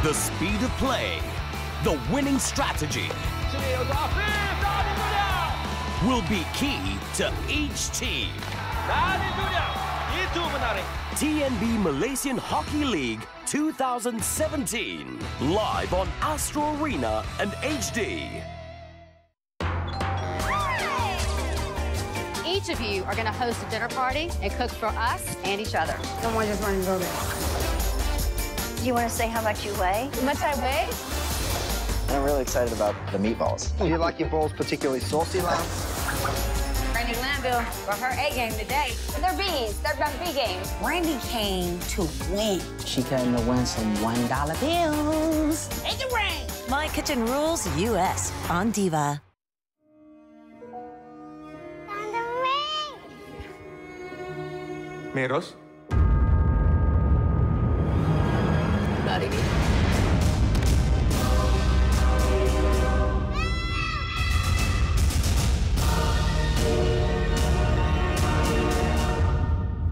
the speed of play, the winning strategy will be key to each team. TNB Malaysian Hockey League 2017, live on Astro Arena and HD. Each of you are going to host a dinner party and cook for us and each other. Someone just want to go there. Do you want to say how much you weigh? How much I weigh? I'm really excited about the meatballs. Do you like your balls particularly saucy, Lamb? Randy Glanville for her A game today. They're B's. They're about B games. Randy came to win. She came to win some $1 bills. Take the ring. My Kitchen Rules US on Diva. Meros? Not even.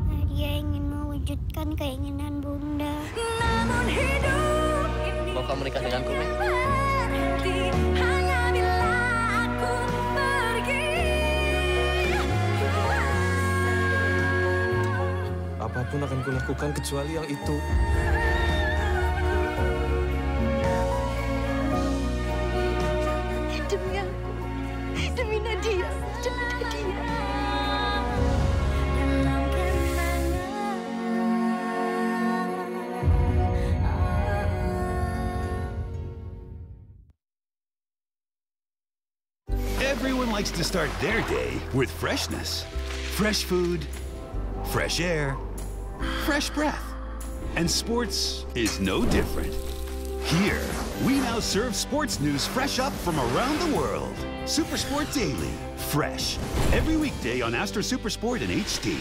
Nadia ingin mewujudkan keinginan Bunda. Namun hidup ini Mau kamu nikah denganku, Mei? berhenti hanya bila aku pergi. Apapun akan kulakukan kecuali yang itu. Demi aku, demi Nadia, demi Nadia. Everyone likes to start their day with freshness. Fresh food, fresh air, fresh breath. And sports is no different. Here, we now serve sports news fresh up from around the world. Super Sport Daily, fresh. Every weekday on Astro Super Sport and HD.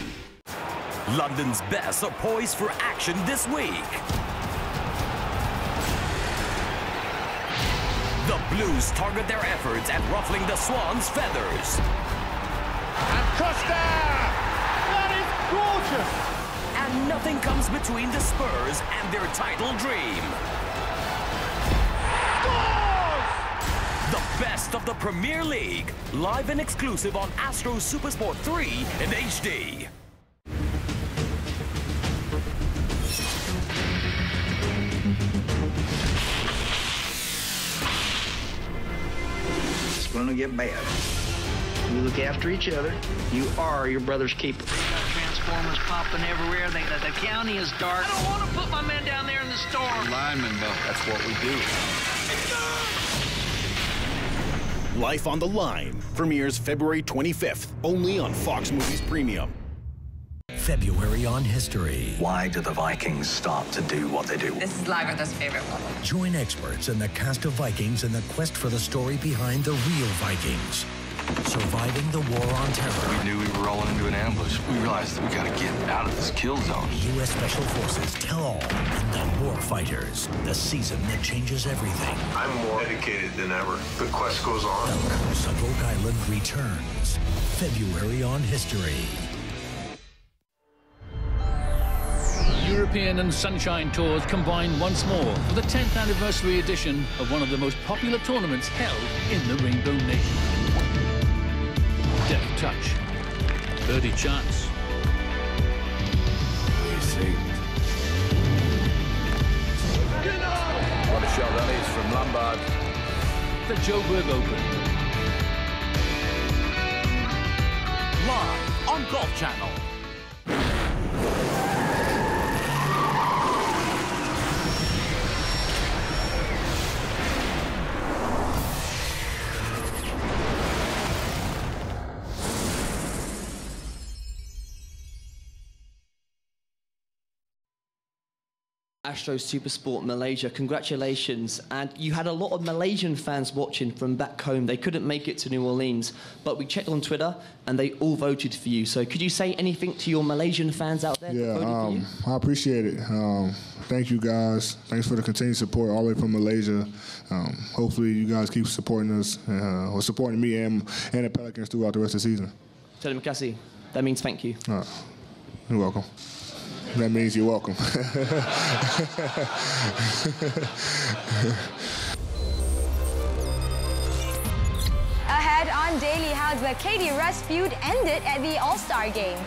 London's best are poised for action this week. The Blues target their efforts at ruffling the Swans' feathers. And Costa! That is gorgeous! And nothing comes between the Spurs and their title dream. The best of the Premier League, live and exclusive on Astro Supersport 3 in HD. It's gonna get bad. You look after each other. You are your brother's keeper. Transformers popping everywhere. The county is dark. I don't want to put my men down there in the storm. Lineman, though, that's what we do. Life on the Line premieres February 25th, only on Fox Movies Premium. February on History. Why do the Vikings start to do what they do? This is Lagertha's favorite one. Join experts and the cast of Vikings in the quest for the story behind the real Vikings. Surviving the War on Terror. We knew we were rolling into an ambush. We realized that we gotta get out of this kill zone. U.S. Special Forces tell all in The War Fighters, the season that changes everything. I'm more dedicated than ever. The quest goes on. The Curse of Oak Island returns. February on History. European and Sunshine Tours combine once more for the 10th anniversary edition of one of the most popular tournaments held in the Rainbow Nation. Deft Touch, Birdie Chance. You see. What a shot that is from Lombard. The Joburg Open. Live on Golf Channel. Astro Supersport Malaysia, congratulations. And you had a lot of Malaysian fans watching from back home. They couldn't make it to New Orleans, but we checked on Twitter and they all voted for you. So could you say anything to your Malaysian fans out there? Yeah, I appreciate it. Thank you guys. Thanks for the continued support all the way from Malaysia. Hopefully you guys keep supporting us, or supporting me and the Pelicans throughout the rest of the season. Terima kasih. That means thank you. You're welcome. that means you're welcome. Ahead on Daily, how the KD Russ feud ended at the All-Star game.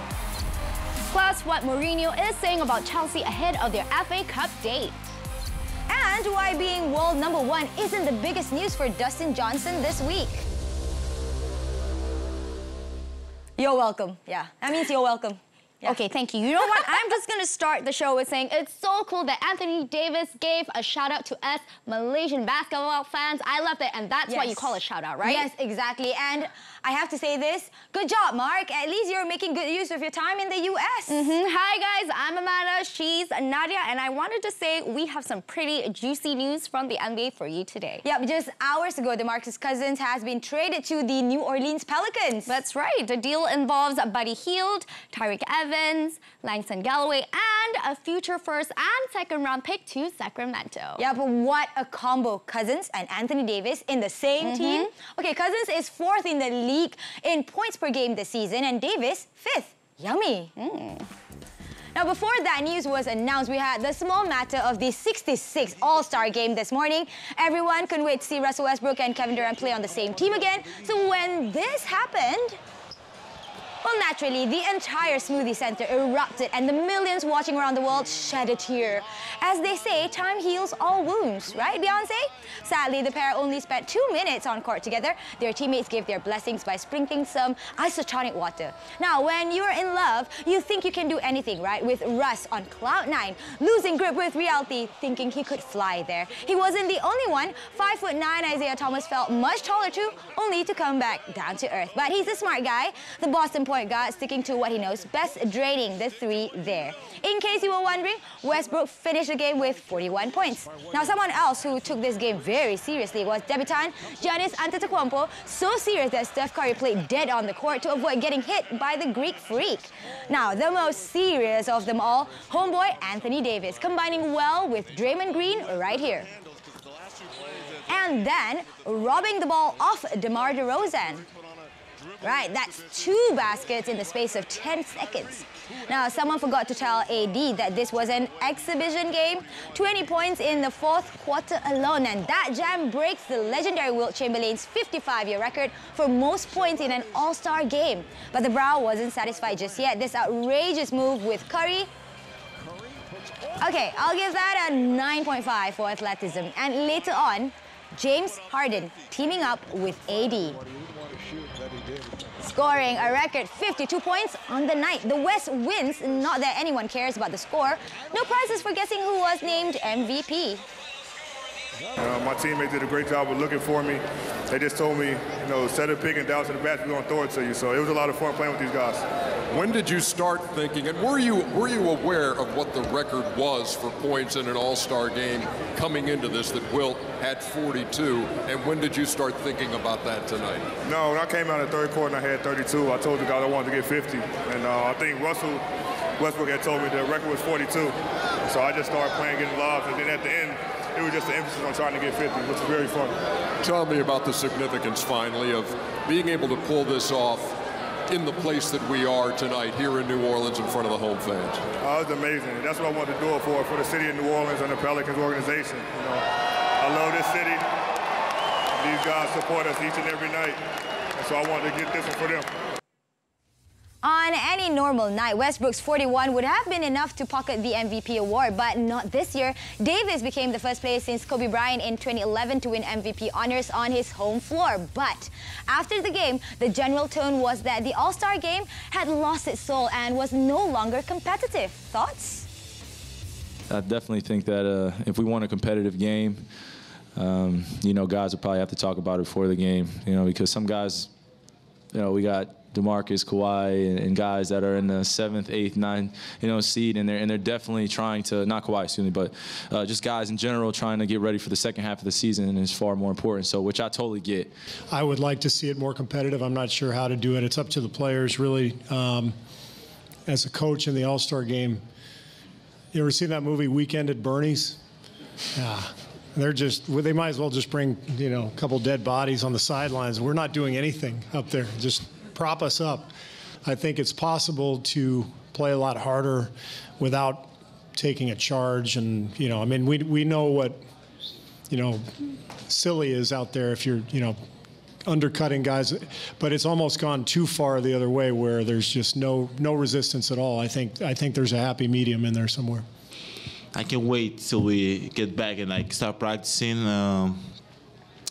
Plus, what Mourinho is saying about Chelsea ahead of their FA Cup date. And why being world #1 isn't the biggest news for Dustin Johnson this week. You're welcome. Yeah, that means you're welcome. Yeah. Okay, thank you. You know what? I'm just going to start the show with saying it's so cool that Anthony Davis gave a shout-out to us Malaysian basketball fans. I love that, and that's what you call a shout-out, right? Yes, exactly. And I have to say this. Good job, Mark. At least you're making good use of your time in the U.S. Hi, guys. I'm Amanda. She's Nadia. And I wanted to say we have some pretty juicy news from the NBA for you today. Yep, just hours ago, DeMarcus Cousins has been traded to the New Orleans Pelicans. That's right. The deal involves Buddy Hield, Tyreke Evans, Langston Galloway, and a future first and second round pick to Sacramento. Yeah, but what a combo. Cousins and Anthony Davis in the same team. Okay, Cousins is 4th in the league in points per game this season, and Davis 5th. Yummy. Now, before that news was announced, we had the small matter of the 66th All-Star game this morning. Everyone couldn't wait to see Russell Westbrook and Kevin Durant play on the same team again. So when this happened, well, naturally, the entire Smoothie Center erupted and the millions watching around the world shed a tear. As they say, time heals all wounds, right, Beyonce? Sadly, the pair only spent 2 minutes on court together. Their teammates gave their blessings by sprinkling some isotonic water. Now, when you're in love, you think you can do anything, right? With Russ on cloud 9, losing grip with reality, thinking he could fly there. He wasn't the only one. 5'9" Isaiah Thomas felt much taller too, only to come back down to earth. But he's a smart guy. The Boston point guard sticking to what he knows best, draining the 3 there. In case you were wondering, Westbrook finished the game with 41 points. Now, someone else who took this game very seriously was debutant Giannis Antetokounmpo, so serious that Steph Curry played dead on the court to avoid getting hit by the Greek freak. Now, the most serious of them all, homeboy Anthony Davis, combining well with Draymond Green right here. And then robbing the ball off DeMar DeRozan. Right, that's 2 baskets in the space of 10 seconds. Now, someone forgot to tell AD that this was an exhibition game. 20 points in the 4th quarter alone, and that jam breaks the legendary Wilt Chamberlain's 55-year record for most points in an All-Star game. But the Brow wasn't satisfied just yet. This outrageous move with Curry. Okay, I'll give that a 9.5 for athleticism. And later on, James Harden teaming up with AD. Scoring a record 52 points on the night. The West wins, not that anyone cares about the score. No prizes for guessing who was named MVP. My teammates did a great job of looking for me. They just told me, you know, set a pick and down to the basket, we're going to throw it to you. So it was a lot of fun playing with these guys. When did you start thinking, and were you aware of what the record was for points in an All-Star game coming into this, that Wilt had 42, and when did you start thinking about that tonight? No, when I came out in the 3rd quarter and I had 32, I told the guys I wanted to get 50. And I think Russell Westbrook had told me the record was 42. So I just started playing, getting lobs, and then at the end, it was just the emphasis on trying to get 50, which was very fun. Tell me about the significance, finally, of being able to pull this off in the place that we are tonight, here in New Orleans, in front of the home fans. It was amazing. That's what I wanted to do it for the city of New Orleans and the Pelicans organization. You know, I love this city. These guys support us each and every night, and so I wanted to get this one for them. On any normal night, Westbrook's 41 would have been enough to pocket the MVP award, but not this year. Davis became the first player since Kobe Bryant in 2011 to win MVP honors on his home floor. But after the game, the general tone was that the All-Star game had lost its soul and was no longer competitive. Thoughts? I definitely think that if we want a competitive game, you know, guys will probably have to talk about it before the game, you know, because some guys, you know, we got DeMarcus, Kawhi, and guys that are in the 7th, 8th, 9th, you know, seed, and they're definitely trying to, not Kawhi, excuse me, but just guys in general trying to get ready for the second half of the season, and is far more important. So, which I totally get. I would like to see it more competitive. I'm not sure how to do it. It's up to the players, really. As a coach in the All-Star game, you ever seen that movie Weekend at Bernie's? Yeah. They might as well just bring, you know, a couple dead bodies on the sidelines. We're not doing anything up there. Just prop us up. I think it's possible to play a lot harder without taking a charge. And, you know, I mean, we know what, you know, silly is out there if you're, you know, undercutting guys, but it's almost gone too far the other way where there's just no resistance at all. I think there's a happy medium in there somewhere. I can't wait till we get back and like start practicing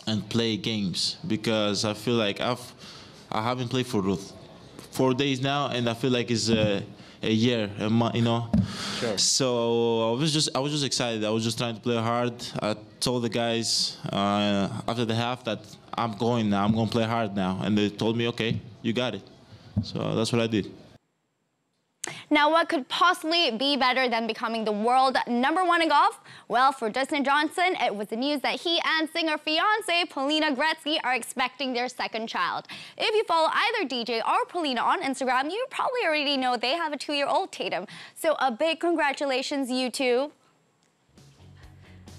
and play games, because I feel like I haven't played for 4 days now, and I feel like it's a year, a month, you know. Sure. So I was just excited. I was just trying to play hard. I told the guys after the half that I'm going now. I'm going to play hard now, and they told me, okay, you got it. So that's what I did. Now, what could possibly be better than becoming the world #1 in golf? Well, for Dustin Johnson, it was the news that he and singer-fiancée Polina Gretzky are expecting their second child. If you follow either DJ or Polina on Instagram, you probably already know they have a 2-year-old Tatum. So a big congratulations, you two.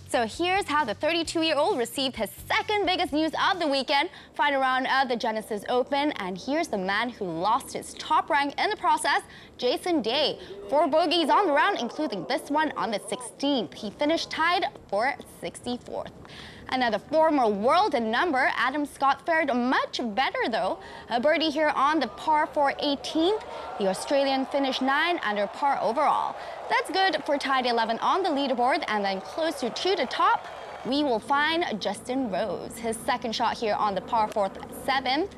So here's how the 32-year-old received his second biggest news of the weekend, final round of the Genesis Open, and here's the man who lost his top rank in the process, Jason Day. 4 bogeys on the round, including this one on the 16th. He finished tied for 64th. Another former world number, Adam Scott, fared much better though. A birdie here on the par 4 18th. The Australian finished 9 under par overall. That's good for tied 11 on the leaderboard, and then closer to the top, we will find Justin Rose. His second shot here on the par 4 7th.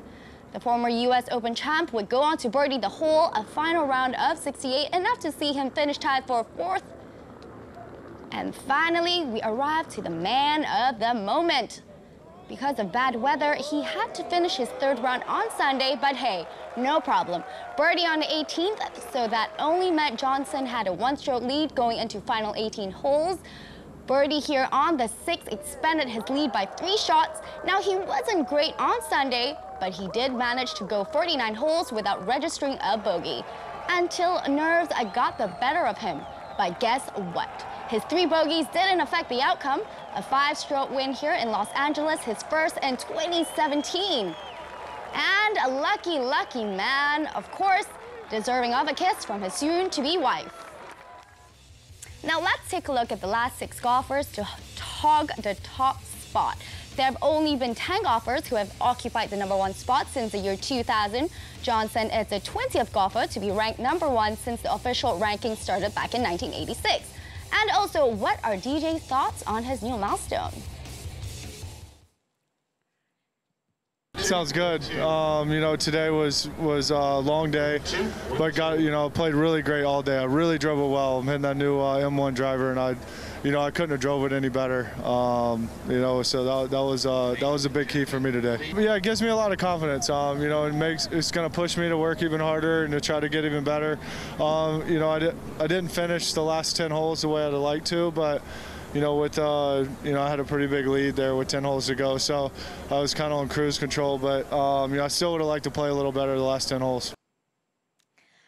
The former U.S. Open champ would go on to birdie the hole, a final round of 68, enough to see him finish tied for 4th. And finally, we arrived to the man of the moment. Because of bad weather, he had to finish his 3rd round on Sunday, but hey, no problem. Birdie on the 18th, so that only meant Johnson had a 1-stroke lead going into final 18 holes. Birdie here on the 6th expanded his lead by 3 shots. Now, he wasn't great on Sunday, but he did manage to go 49 holes without registering a bogey. Until nerves got the better of him. But guess what? His 3 bogeys didn't affect the outcome. A 5-stroke win here in Los Angeles, his first in 2017. And a lucky, lucky man, of course, deserving of a kiss from his soon-to-be wife. Now let's take a look at the last 6 golfers to hog the top spot. There have only been 10 golfers who have occupied the #1 spot since the year 2000. Johnson is the 20th golfer to be ranked #1 since the official ranking started back in 1986. And also, what are DJ's thoughts on his new milestone? Sounds good. You know, today was a long day, but played really great all day. I really drove it well. I'm hitting that new M1 driver, and I couldn't have drove it any better. You know, so that was a big key for me today. But yeah, it gives me a lot of confidence. You know, it's going to push me to work even harder and to try to get even better. You know, I didn't finish the last 10 holes the way I'd like to, but you know, I had a pretty big lead there with 10 holes to go, so I was kind of on cruise control. But you know, I still would have liked to play a little better the last 10 holes.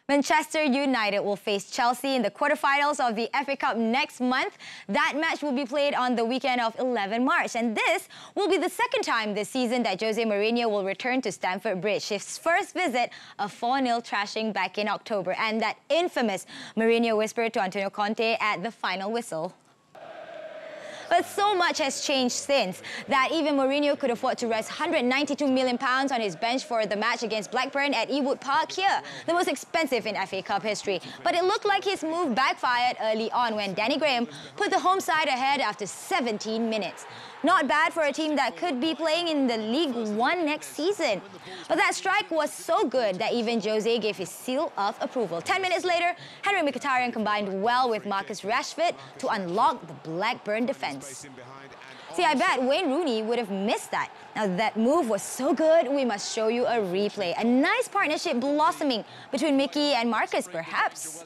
Manchester United will face Chelsea in the quarterfinals of the FA Cup next month. That match will be played on the weekend of 11 March. And this will be the second time this season that Jose Mourinho will return to Stamford Bridge. His first visit, a 4-0 thrashing back in October. And that infamous Mourinho whisper to Antonio Conte at the final whistle. But so much has changed since that even Mourinho could afford to rest £192 million on his bench for the match against Blackburn at Ewood Park here, the most expensive in FA Cup history. But it looked like his move backfired early on when Danny Graham put the home side ahead after 17 minutes. Not bad for a team that could be playing in the League One next season. But that strike was so good that even Jose gave his seal of approval. 10 minutes later, Henry Mkhitaryan combined well with Marcus Rashford to unlock the Blackburn defence. See, I bet Wayne Rooney would have missed that. Now, that move was so good, we must show you a replay. A nice partnership blossoming between Mickey and Marcus, perhaps.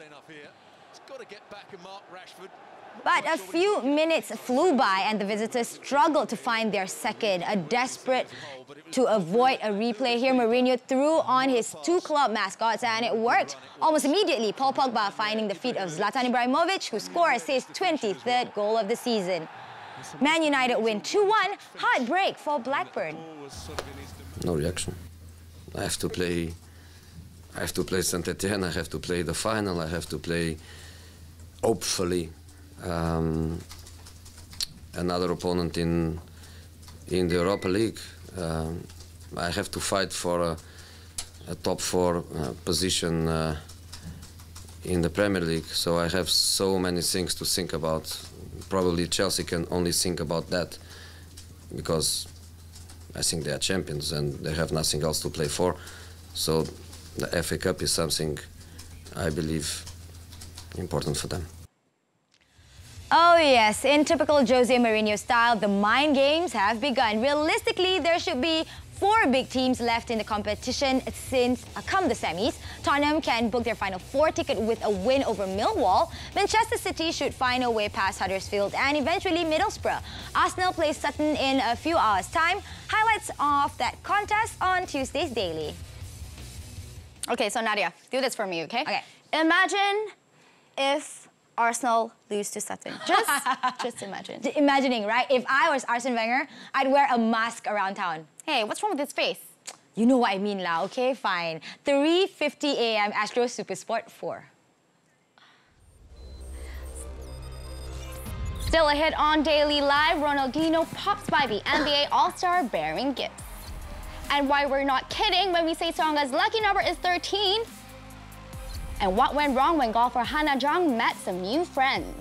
But a few minutes flew by and the visitors struggled to find their second. A desperate to avoid a replay here, Mourinho threw on his 2 club mascots and it worked. Almost immediately, Paul Pogba finding the feet of Zlatan Ibrahimovic, who scores his 23rd goal of the season. Man United win 2-1, heartbreak for Blackburn. No reaction. I have to play I have to play Saint-Etienne, I have to play the final, I have to play, hopefully, another opponent in the Europa League. I have to fight for a top 4 position in the Premier League, so I have so many things to think about. Probably Chelsea can only think about that because I think they are champions and they have nothing else to play for. So the FA Cup is something I believe important for them. Oh yes, in typical Jose Mourinho style, the mind games have begun. Realistically, there should be 4 big teams left in the competition since come the semis. Tottenham can book their final 4 ticket with a win over Millwall. Manchester City should find a way past Huddersfield and eventually Middlesbrough. Arsenal plays Sutton in a few hours' time. Highlights of that contest on Tuesday's Daily. Okay, so Nadia, do this for me, okay? Okay. Imagine if Arsenal lose to Sutton. Just imagine. Imagining, right? If I was Arsene Wenger, I'd wear a mask around town. Hey, what's wrong with his face? You know what I mean, lah. Okay, fine. 3:50 a.m. Astro Supersport 4. Still a hit on Daily Live, Ronaldinho pops by the NBA All-Star bearing gifts. And why we're not kidding when we say Tsonga's lucky number is 13. And what went wrong when golfer Hannah Jung met some new friends.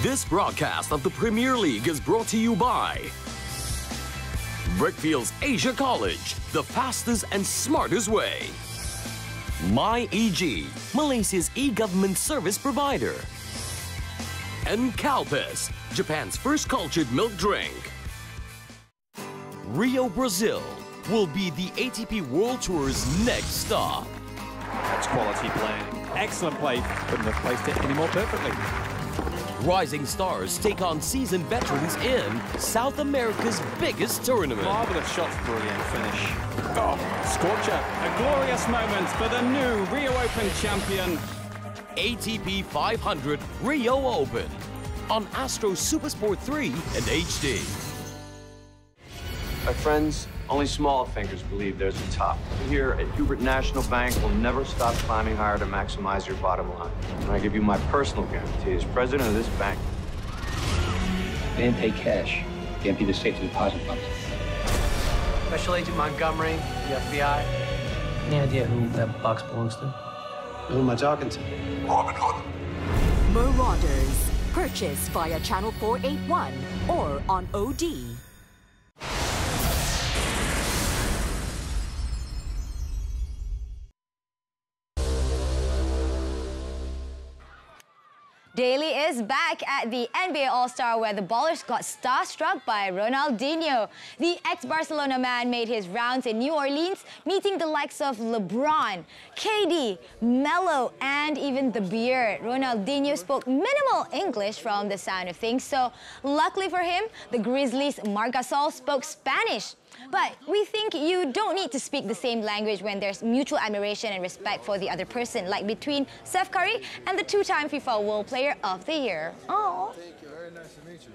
This broadcast of the Premier League is brought to you by Brickfield's Asia College, the fastest and smartest way. MyEG, Malaysia's e-government service provider. And Calpis, Japan's first cultured milk drink. Rio, Brazil will be the ATP World Tour's next stop. That's quality playing. Excellent play. Couldn't have placed it any more perfectly. Rising stars take on seasoned veterans in South America's biggest tournament. Marvelous shots, brilliant finish. Oh, scorcher. A glorious moment for the new Rio Open champion. ATP 500 Rio Open on Astro Supersport 3 and HD. My friends, only small thinkers believe there's a top. Here at Hubert National Bank, we'll never stop climbing higher to maximize your bottom line. And I give you my personal guarantee as president of this bank. They didn't take cash. They emptied the safety deposit box. Special Agent Montgomery, the FBI. Any idea who that box belongs to? Who am I talking to? Robin Hood. Marauders. Purchase via Channel 481 or on OD. Daily is back at the NBA All-Star where the Ballers got starstruck by Ronaldinho. The ex-Barcelona man made his rounds in New Orleans, meeting the likes of LeBron, KD, Melo, and even the Beard. Ronaldinho spoke minimal English from the sound of things, so luckily for him, the Grizzlies' Marc Gasol spoke Spanish. But we think you don't need to speak the same language when there's mutual admiration and respect for the other person, like between Steph Curry and the 2-time FIFA World Player of the Year. Oh. Thank you. Very nice to meet you.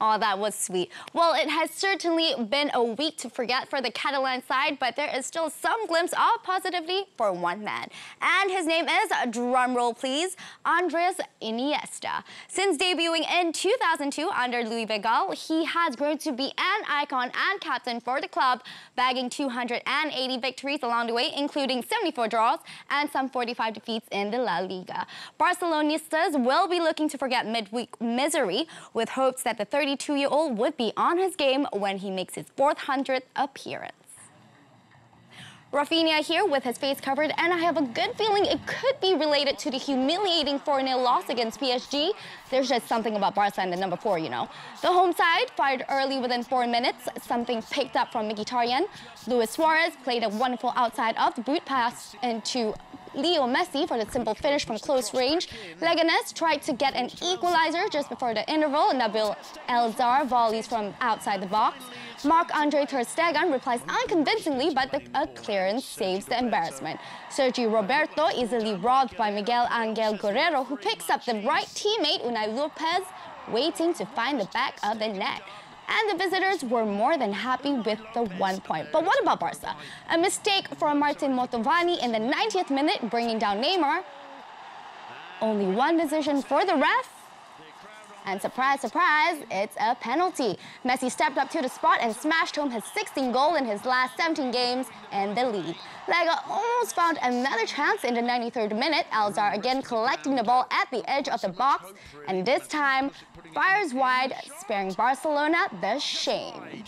Oh, that was sweet. Well, it has certainly been a week to forget for the Catalan side, but there is still some glimpse of positivity for one man. And his name is, drumroll please, Andres Iniesta. Since debuting in 2002 under Louis van Gaal, he has grown to be an icon and captain for the club, bagging 280 victories along the way, including 74 draws and some 45 defeats in the La Liga. Barcelonistas will be looking to forget midweek misery with hopes that the 32-year-old would be on his game when he makes his 400th appearance. Rafinha here with his face covered, and I have a good feeling it could be related to the humiliating 4-0 loss against PSG. There's just something about Barca and the number 4, you know. The home side fired early within 4 minutes, something picked up from Mkhitaryan. Luis Suarez played a wonderful outside of the boot pass into Leo Messi for the simple finish from close range. Leganes tried to get an equalizer just before the interval. Nabil Elzar volleys from outside the box. Marc-Andre ter Stegen replies unconvincingly, but a clearance saves the embarrassment. Sergio Roberto easily robbed by Miguel Angel Guerrero, who picks up the right teammate Unai Lopez, waiting to find the back of the net. And the visitors were more than happy with the 1 point. But what about Barca? A mistake for Martin Motovani in the 90th minute, bringing down Neymar. Only one decision for the ref. And surprise, surprise, it's a penalty. Messi stepped up to the spot and smashed home his 16th goal in his last 17 games in the league. Lega almost found another chance in the 93rd minute. Elzar again collecting the ball at the edge of the box, and this time fires wide, sparing Barcelona the shame.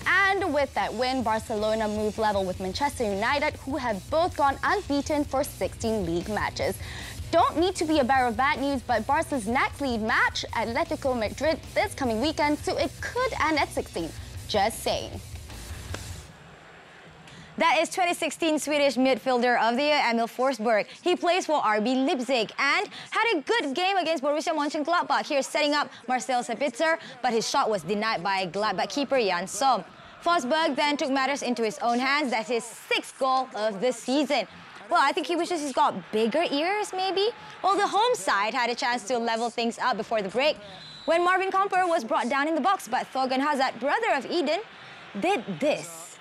And with that win, Barcelona moved level with Manchester United, who have both gone unbeaten for 16 league matches. Don't need to be a bearer of bad news, but Barca's next league match, Atletico Madrid, this coming weekend, so it could end at 16. Just saying. That is 2016 Swedish midfielder of the year, Emil Forsberg. He plays for RB Leipzig and had a good game against Borussia Mönchengladbach. Here setting up Marcel Sabitzer, but his shot was denied by Gladbach keeper Jan Sommer. Forsberg then took matters into his own hands. That's his 6th goal of the season. Well, I think he wishes he's got bigger ears, maybe. Well, the home side had a chance to level things up before the break when Marvin Comper was brought down in the box, but Thorgan Hazard, brother of Eden, did this.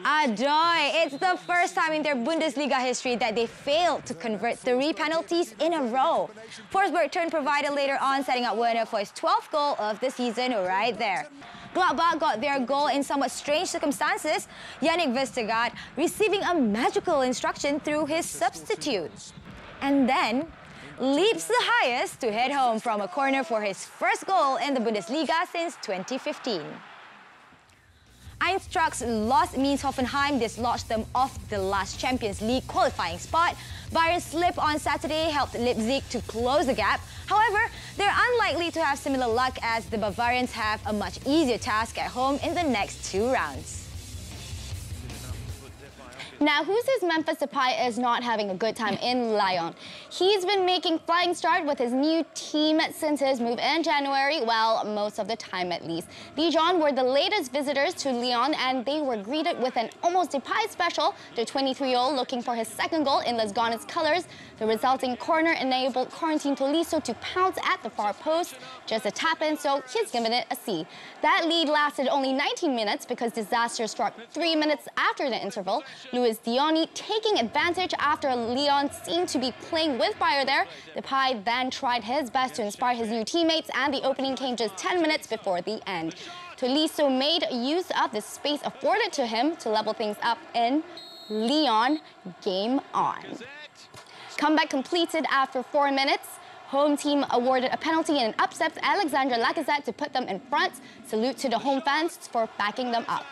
Adoy! It's the first time in their Bundesliga history that they failed to convert 3 penalties in a row. Forsberg turned provider later on, setting up Werner for his 12th goal of the season right there. Gladbach got their goal in somewhat strange circumstances, Yannick Vestergaard receiving a magical instruction through his substitute. And then leaps the highest to head home from a corner for his first goal in the Bundesliga since 2015. Eintracht's loss means Hoffenheim dislodged them off the last Champions League qualifying spot. Bayern's slip on Saturday helped Leipzig to close the gap. However, they're unlikely to have similar luck as the Bavarians have a much easier task at home in the next 2 rounds. Now, who says Memphis Depay is not having a good time in Lyon? He's been making flying start with his new team since his move in January, well, most of the time at least. Dijon were the latest visitors to Lyon, and they were greeted with an almost Depay special. The 23-year-old looking for his 2nd goal in Les Gones colours. The resulting corner enabled Corentin Tolisso to pounce at the far post. Just a tap-in, so he's given it a C. That lead lasted only 19 minutes because disaster struck 3 minutes after the interval. Luis Dioni taking advantage after Lyon seemed to be playing with fire there. Depay then tried his best to inspire his new teammates, and the opening came just 10 minutes before the end. Tolisso made use of the space afforded to him to level things up in Lyon. Game on. Comeback completed after 4 minutes. Home team awarded a penalty and upsets Alexandre Lacazette to put them in front. Salute to the home fans for backing them up.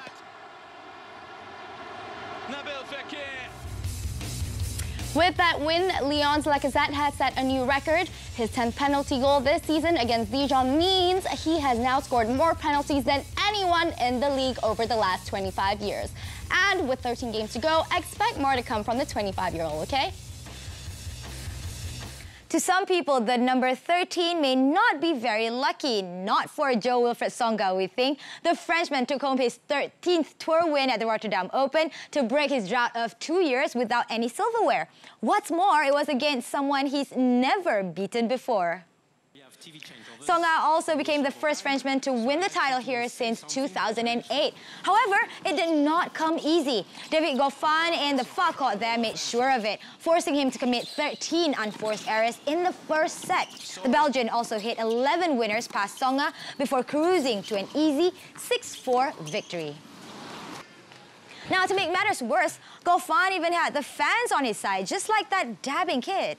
With that win, Lyon's Lacazette has set a new record. His 10th penalty goal this season against Dijon means he has now scored more penalties than anyone in the league over the last 25 years. And with 13 games to go, expect more to come from the 25-year-old, okay? To some people, the number 13 may not be very lucky. Not for Joe Wilfried Tsonga, we think. The Frenchman took home his 13th tour win at the Rotterdam Open to break his drought of 2 years without any silverware. What's more, it was against someone he's never beaten before. Tsonga also became the first Frenchman to win the title here since 2008. However, it did not come easy. David Goffin in the far court there made sure of it, forcing him to commit 13 unforced errors in the first set. The Belgian also hit 11 winners past Tsonga before cruising to an easy 6-4 victory. Now, to make matters worse, Goffin even had the fans on his side, just like that dabbing kid.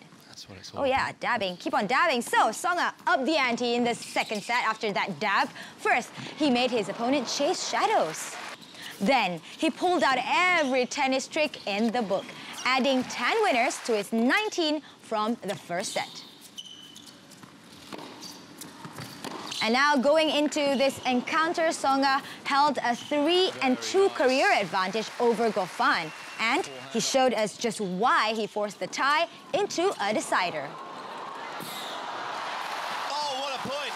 Oh yeah, dabbing. Keep on dabbing. So, Tsonga upped the ante in the second set after that dab. First, he made his opponent chase shadows. Then, he pulled out every tennis trick in the book, adding 10 winners to his 19 from the first set. And now going into this encounter, Tsonga held a 3-2 career advantage over Goffin. And he showed us just why he forced the tie into a decider. Oh, what a point!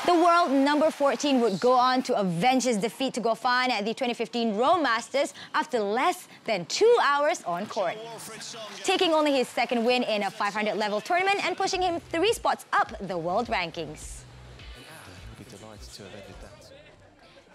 The world number 14 would go on to avenge his defeat to Goffin at the 2015 Rome Masters after less than 2 hours on court, taking only his second win in a 500-level tournament and pushing him 3 spots up the world rankings.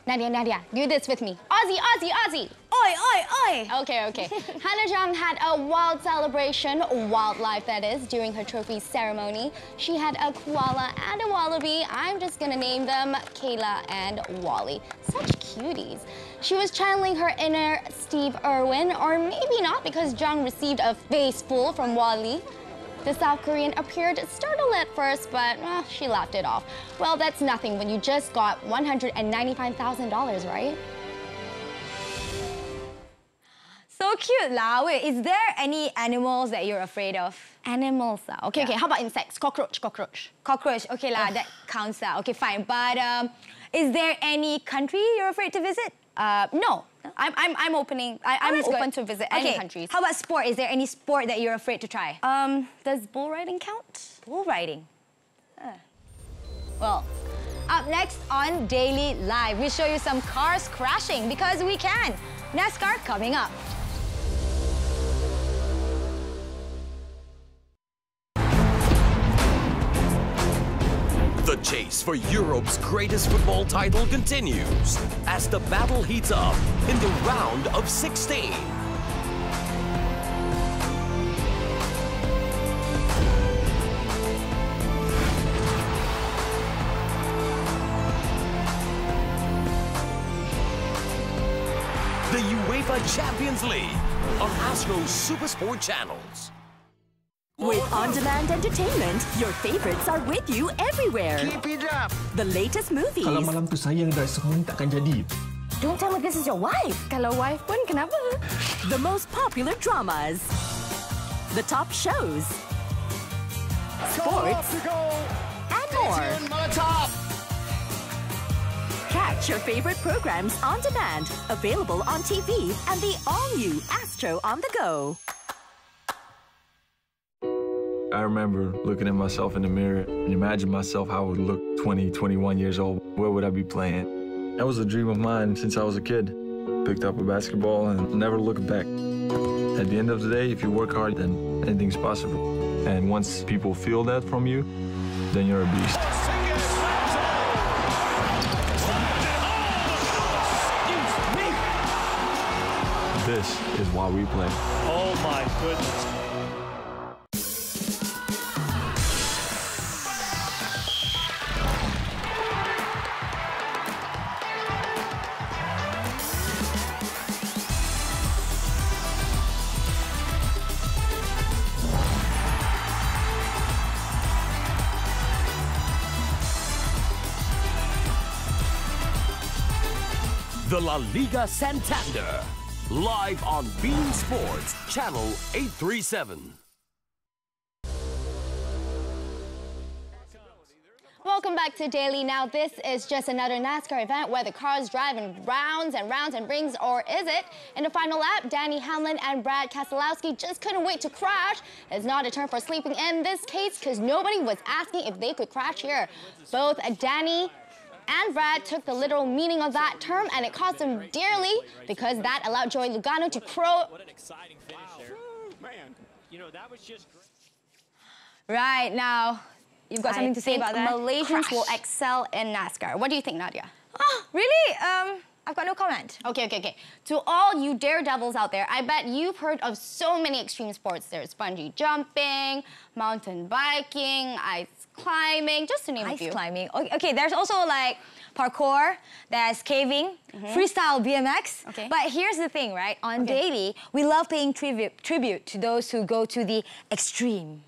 Nadia, do this with me. Aussie, Aussie, Aussie. Oi, oi, oi. Okay. Hannah Zhang had a wild celebration, wildlife that is, during her trophy ceremony. She had a koala and a wallaby. I'm just gonna name them Kayla and Wally. Such cuties. She was channeling her inner Steve Irwin, or maybe not, because Zhang received a face full from Wally. The South Korean appeared startled at first, but she laughed it off. Well, that's nothing when you just got $195,000, right? So cute, lah. Wait, is there any animals that you're afraid of? Animals, okay, how about insects? Cockroach. Cockroach, okay lah, that counts lah. Okay, fine. But is there any country you're afraid to visit? No. I'm open to visit any countries. How about sport? Is there any sport that you're afraid to try? Does bull riding count? Bull riding? Well, up next on Daily Live, we show you some cars crashing because we can. NASCAR coming up. The chase for Europe's greatest football title continues as the battle heats up in the round of 16. The UEFA Champions League on Astro's Super Sport channels. With on-demand entertainment, your favorites are with you everywhere. Keep it up. The latest movies. Kalau malam tu saya yang dah seorang takkan jadi. Don't tell me this is your wife. Kalau wife pun kenapa? The most popular dramas. The top shows. Sports. And more. Catch your favorite programs on demand. Available on TV and the all-new Astro on the go. I remember looking at myself in the mirror and imagine myself how I would look 20, 21 years old. Where would I be playing? That was a dream of mine since I was a kid. Picked up a basketball and never looked back. At the end of the day, if you work hard, then anything's possible. And once people feel that from you, then you're a beast. This is why we play. Oh my goodness. The La Liga Santander, live on Bein Sports, channel 837. Welcome back to Daily. Now, this is just another NASCAR event where the cars drive in rounds and rounds and rings, or is it? In the final lap, Danny Hamlin and Brad Keselowski just couldn't wait to crash. It's not a term for sleeping in this case because nobody was asking if they could crash here. Both Danny and Brad took the literal meaning of that term, and it cost them dearly because that allowed Joey Logano to crow. What an exciting finish there. Man, you know, that was just great. Right, now, you've got something to say about that? Malaysians will excel in NASCAR. What do you think, Nadia? Oh, really? I've got no comment. Okay. To all you daredevils out there, I bet you've heard of so many extreme sports. There's bungee jumping, mountain biking, ice climbing, just to name a few. Ice climbing. Okay, there's also like parkour, there's caving, freestyle BMX. Okay. But here's the thing, right? On Daily, we love paying tribute to those who go to the extreme.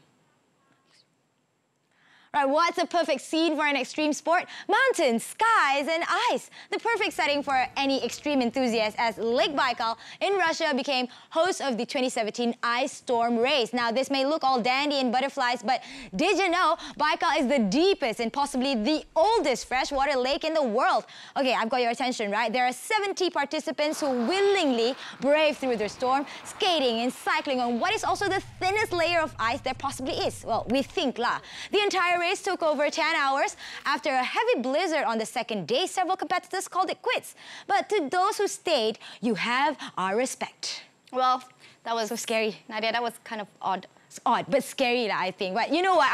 Right, what's a perfect scene for an extreme sport? Mountains, skies, and ice. The perfect setting for any extreme enthusiast, as Lake Baikal in Russia became host of the 2017 Ice Storm race. Now, this may look all dandy and butterflies, but did you know Baikal is the deepest and possibly the oldest freshwater lake in the world? Okay, I've got your attention, right? There are 70 participants who willingly brave through the storm, skating and cycling on what is also the thinnest layer of ice there possibly is. Well, we think lah. The entire race took over 10 hours. After a heavy blizzard on the second day, several competitors called it quits. But to those who stayed, you have our respect. Well, that was so scary. Nadia, that was kind of odd. It's odd, but scary, I think. But you know what?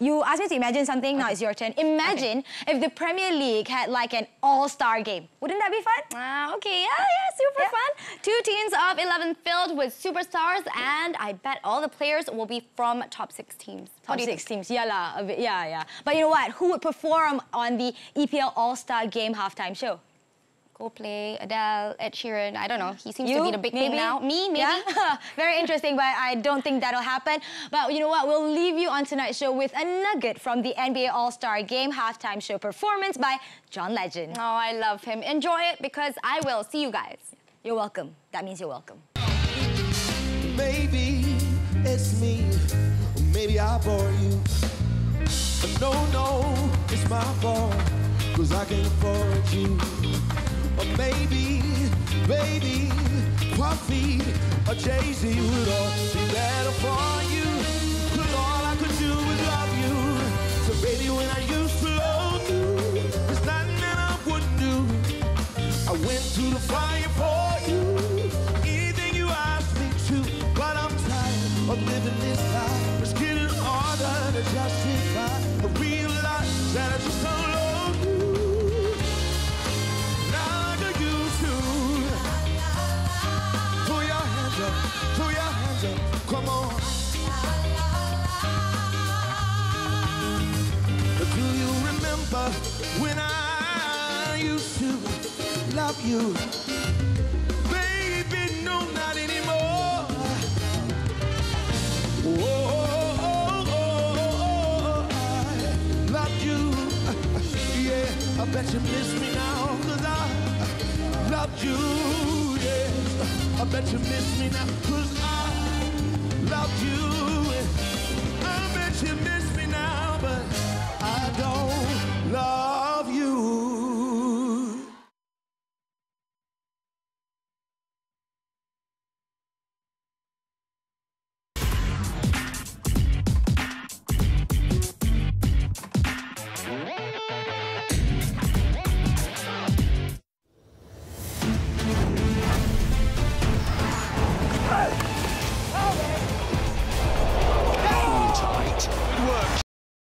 You asked me to imagine something. Okay. Now it's your turn. Imagine if the Premier League had like an all-star game. Wouldn't that be fun? Okay, yeah, super fun. 2 teams of 11 filled with superstars, and I bet all the players will be from top 6 teams. Top 6 teams, yeah. But you know what? Who would perform on the EPL All-Star Game halftime show? Coldplay, Adele, Ed Sheeran, I don't know. He seems to be the big thing now. Me, maybe? Yeah? Very interesting, but I don't think that'll happen. But you know what? We'll leave you on tonight's show with a nugget from the NBA All-Star Game halftime show performance by John Legend. Oh, I love him. Enjoy it because I will. See you guys. You're welcome. That means you're welcome. Maybe it's me. Maybe I bore you. But no, it's my fault. 'Cause I can't afford you. Or maybe, baby, Puffy or Jay-Z would all be better for you. 'Cause all I could do was love you. So baby, when I used to love you, there's nothing that I wouldn't do. I went through the fire for you. Anything you asked me to. But I'm tired of living this life. It's getting harder to justify. I realize that I just don't love you. Throw your hands up, come on. Do you remember when I used to love you? Baby, no, not anymore. I love you. Yeah, I bet you miss me now, 'cause I loved you. I bet you miss me now, 'cause I loved you. I bet you miss me now, but I don't love you.